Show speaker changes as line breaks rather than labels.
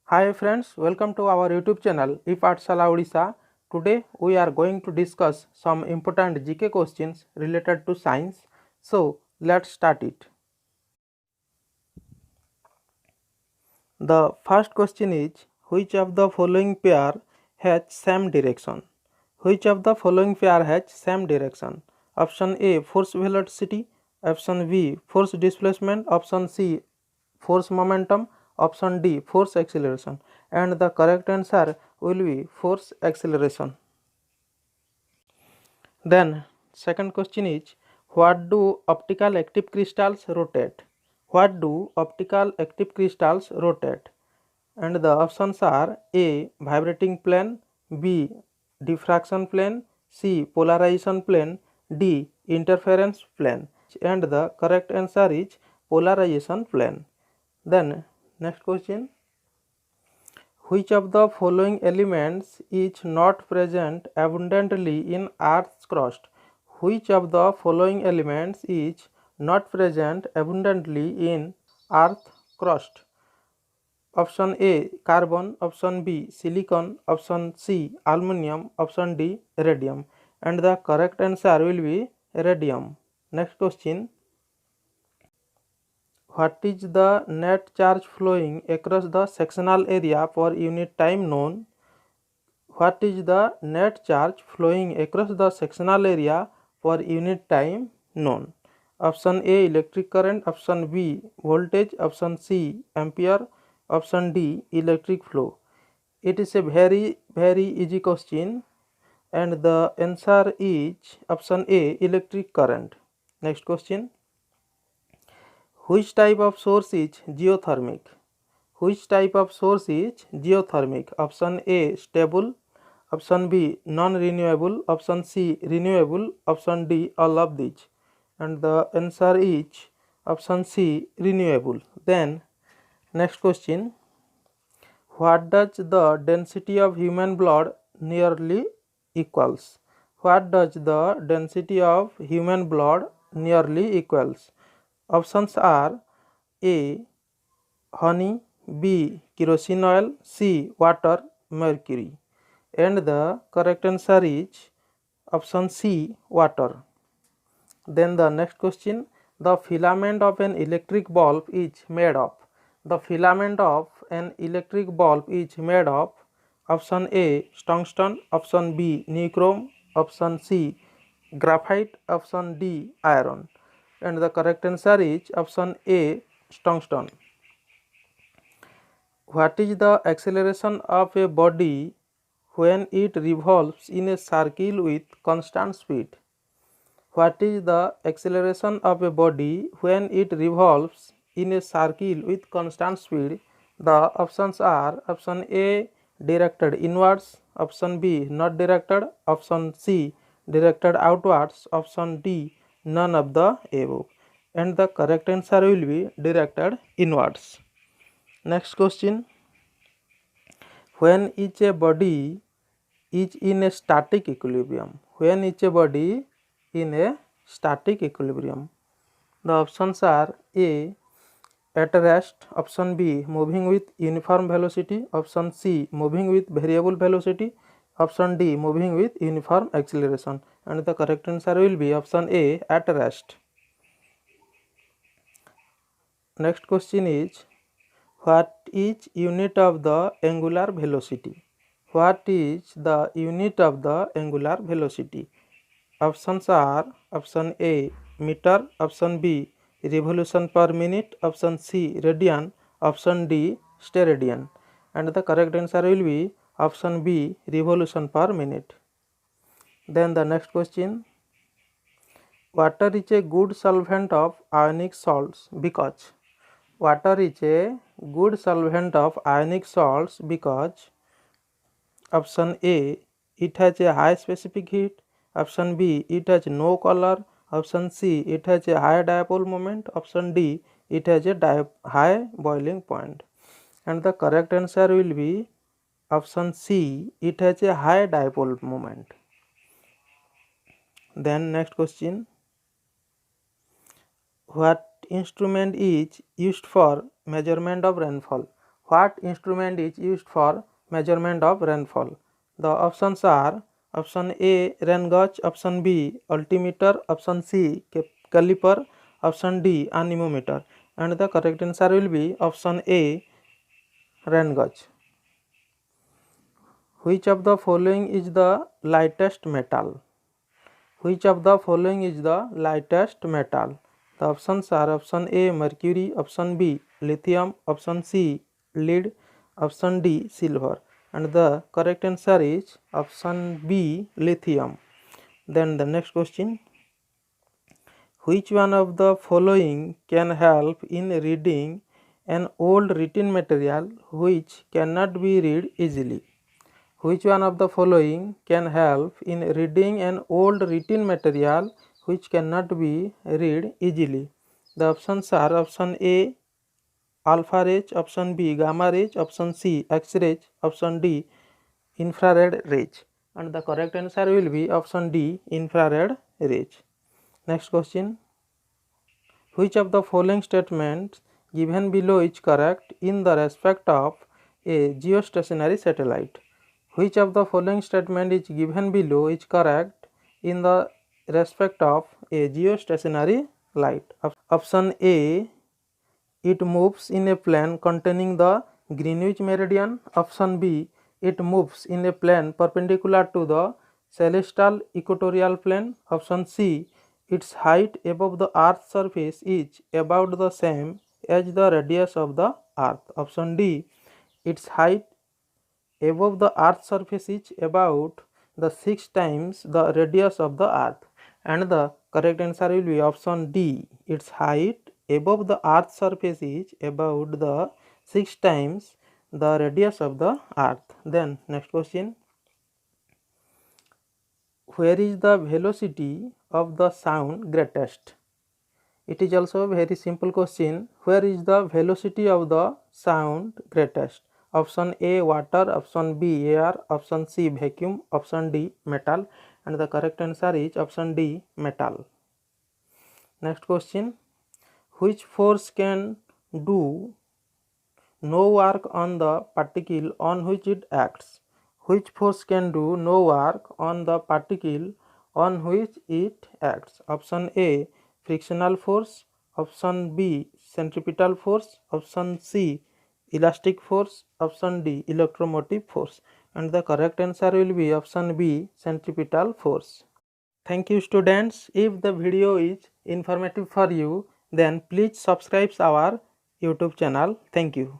Hi friends, welcome to our YouTube channel ePathshala Odisha. Today we are going to discuss some important GK questions related to science. So let's start it. The first question is, which of the following pair has same direction? Which of the following pair has same direction? Option A, force velocity. Option B, force displacement. Option C, force momentum. Option D, force acceleration. And the correct answer will be force acceleration. Then second question is, what do optical active crystals rotate? What do optical active crystals rotate? And the options are A, vibrating plane, B, diffraction plane, C, polarization plane, D, interference plane. And the correct answer is polarization plane. Then next question, which of the following elements is not present abundantly in Earth's crust? Which of the following elements is not present abundantly in Earth's crust? Option A, carbon. Option B, silicon. Option C, aluminum. Option D, radium. And the correct answer will be radium. Next question, what is the net charge flowing across the sectional area per unit time known? What is the net charge flowing across the sectional area per unit time known? Option A, electric current. Option B, voltage. Option C, ampere. Option D, electric flow. It is a very easy question, and the answer is option A, electric current. Next question, which type of source is geothermic? Which type of source is geothermic? Option A, stable. Option B, non-renewable. Option C, renewable. Option D, all of these. And the answer is option C, renewable. Then next question, what does the density of human blood nearly equals? What does the density of human blood nearly equals? Options are A, honey, B, kerosene oil, C, water, mercury. And the correct answer is option C, water. Then the next question, the filament of an electric bulb is made of. The filament of an electric bulb is made of option A, tungsten. Option B, nichrome. Option C, graphite. Option D, iron. And the correct answer is option A, tungsten. What is the acceleration of a body when it revolves in a circle with constant speed? What is the acceleration of a body when it revolves in a circle with constant speed? The options are option A, directed inwards. Option B, not directed. Option C, directed outwards. Option D, none of the above. And the correct answer will be directed inwards. Next question, when each a body is in a static equilibrium? When each a body in a static equilibrium? The options are A, at rest. Option B, moving with uniform velocity. Option C, moving with variable velocity. Option D, moving with uniform acceleration. And the correct answer will be option A, at rest. Next question is, what is unit of the angular velocity? What is the unit of the angular velocity? Options are option A, meter. Option B, revolution per minute. Option C, radian. Option D, steradian. And the correct answer will be option B, revolution per minute. Then the next question, water is a good solvent of ionic salts because. Water is a good solvent of ionic salts because option A, it has a high specific heat. Option B, it has no color. Option C, it has a high dipole moment. Option D, it has a high boiling point. And the correct answer will be option C, it has a high dipole moment. Then next question, what instrument is used for measurement of rainfall? what instrument is used for measurement of rainfall? The options are option A rain gauge, option B altimeter, option C caliper, option D anemometer, and the correct answer will be option A rain gauge. Which of the following is the lightest metal? Which of the following is the lightest metal? The options are option A mercury, option B lithium, option C lead, option D silver, and the correct answer is option B lithium. Then the next question, which one of the following can help in reading an old written material which cannot be read easily? Which one of the following can help in reading an old written material which cannot be read easily? The options are option A alpha rays, option B gamma rays, option C X-rays, option D infrared rays, and the correct answer will be option D infrared rays. Next question, which of the following statements given below is correct in the respect of a geostationary satellite? Which of the following statement is given below is correct in the respect of a geostationary light? Option A, it moves in a plane containing the Greenwich meridian. Option B, it moves in a plane perpendicular to the celestial equatorial plane. Option C, its height above the earth's surface is about the same as the radius of the earth. Option D, its height above the earth's surface is about the 6 times the radius of the earth, and the correct answer will be option D, its height above the earth's surface is about the 6 times the radius of the earth. Then next question, where is the velocity of the sound greatest? It is also a very simple question. Where is the velocity of the sound greatest? Option A water, option B air, option C vacuum, option D metal, and the correct answer is option D metal. Next question, which force can do no work on the particle on which it acts? Which force can do no work on the particle on which it acts? Option A frictional force, option B centripetal force, option C elastic force, option D electromotive force, and the correct answer will be option B centripetal force. Thank you students. If the video is informative for you, then please subscribe our YouTube channel. Thank you.